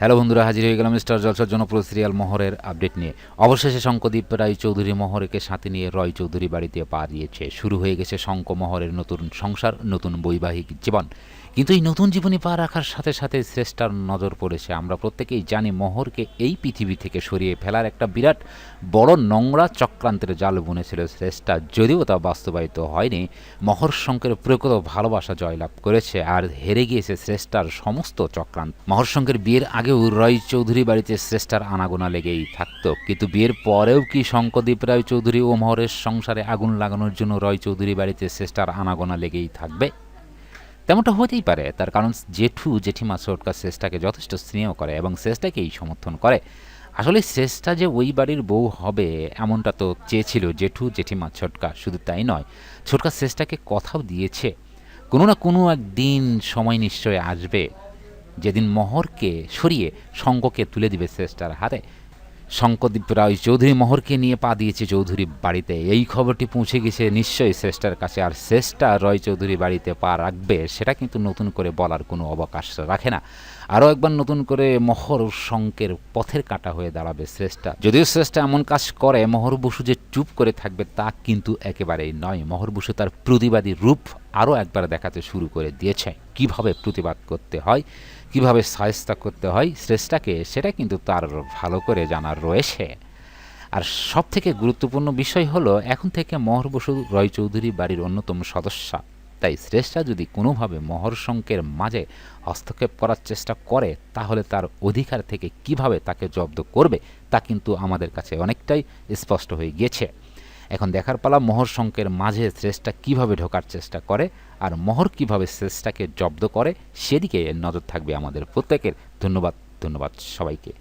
Hello বন্ধুরা, হাজির হয়ে গেলাম স্টার জলসার জনপ্রিয় সিরিয়াল মোহরের আপডেট নিয়ে। অবশেষে শঙ্কদীপ রায় চৌধুরী মোহরকে সাথে নিয়ে রয় চৌধুরী বাড়িতে পা দিয়েছে। শুরু হয়ে গেছে শঙ্ক মোহরের নতুন সংসার, নতুন বৈবাহিক জীবন। কিন্তু এই নতুন জীবনে পা রাখার সাথে সাথে শ্রেষ্ঠার নজর পড়েছে। আমরা প্রত্যেকেই জানি মোহরকে এই পৃথিবী থেকে সরিয়ে ফেলার একটা বিরাট বড় নোংরা চক্রান্তের জাল বুনেছিল শ্রেষ্ঠা। যদিও তা বাস্তবায়িত হয়নি, মোহর শঙ্কের প্রকৃত ভালোবাসা জয়লাভ করেছে আর হেরে গিয়েছে শ্রেষ্ঠার সমস্ত চক্রান্ত। মোহর শঙ্কের বিয়ের আগেও রয় চৌধুরী বাড়িতে শ্রেষ্ঠার আনাগোনা লেগেই থাকতো, কিন্তু বিয়ের পরেও কি শঙ্কদীপ রায় চৌধুরী ও মোহরের সংসারে আগুন লাগানোর জন্য রয় চৌধুরী বাড়িতে শ্রেষ্ঠার আনাগোনা লেগেই থাকবে? তেমনটা হতেই পারে, তার কারণ জেঠু জেঠিমা ছোটকা শ্রেষ্ঠাকে যথেষ্ট স্নেহ করে এবং শ্রেষ্ঠাকেই সমর্থন করে। আসলে শ্রেষ্ঠা যে ওই বাড়ির বউ হবে এমনটা তো চেয়েছিল জেঠু জেঠিমা ছোটকা। শুধু তাই নয়, ছোটকা শ্রেষ্ঠাকে কথাও দিয়েছে কোনো না কোনো একদিন সময় নিশ্চয় আসবে যেদিন মোহরকে সরিয়ে শঙ্ককে তুলে দিবে শ্রেষ্ঠার হাতে। শঙ্কদীপ রায় চৌধুরী মোহরকে নিয়ে পা দিয়েছে চৌধুরী বাড়িতে। এই খবরটি পৌঁছে গেছে নিশ্চয়ই শ্রেষ্ঠার কাছে, আর শ্রেষ্ঠা রয় চৌধুরী বাড়িতে পা রাখবে সেটা কিন্তু নতুন করে বলার কোনো অবকাশ রাখে না। আরও একবার নতুন করে মোহর শঙ্কের পথের কাঁটা হয়ে দাঁড়াবে শ্রেষ্ঠা। যদিও শ্রেষ্ঠা এমন কাজ করে মোহর বসু যে চুপ করে থাকবে তা কিন্তু একেবারেই নয়। মোহর বসু তার প্রতিবাদী রূপ আরও একবার দেখাতে শুরু করে দিয়েছে। কিভাবে প্রতিবাদ করতে হয়, কিভাবে শায়েস্তা করতে হয় শ্রেষ্ঠাকে, সেটা কিন্তু তার ভালো করে জানার রয়েছে। আর সবথেকে গুরুত্বপূর্ণ বিষয় হলো, এখন থেকে মোহর বসু রয় চৌধুরী বাড়ির অন্যতম সদস্য। তাই শ্রেষ্ঠা যদি কোনোভাবে মোহর শঙ্কের মাঝে হস্তক্ষেপ করার চেষ্টা করে, তাহলে তার অধিকার থেকে কিভাবে তাকে জব্দ করবে তা কিন্তু আমাদের কাছে অনেকটাই স্পষ্ট হয়ে গিয়েছে। এখন দেখার পালা মোহর শঙ্কের মাঝে শ্রেষ্ঠা কিভাবে ঢোকার চেষ্টা করে আর মোহর কিভাবে শ্রেষ্ঠাকে জব্দ করে, সেদিকে নজর থাকবে আমাদের প্রত্যেকের। ধন্যবাদ সবাইকে।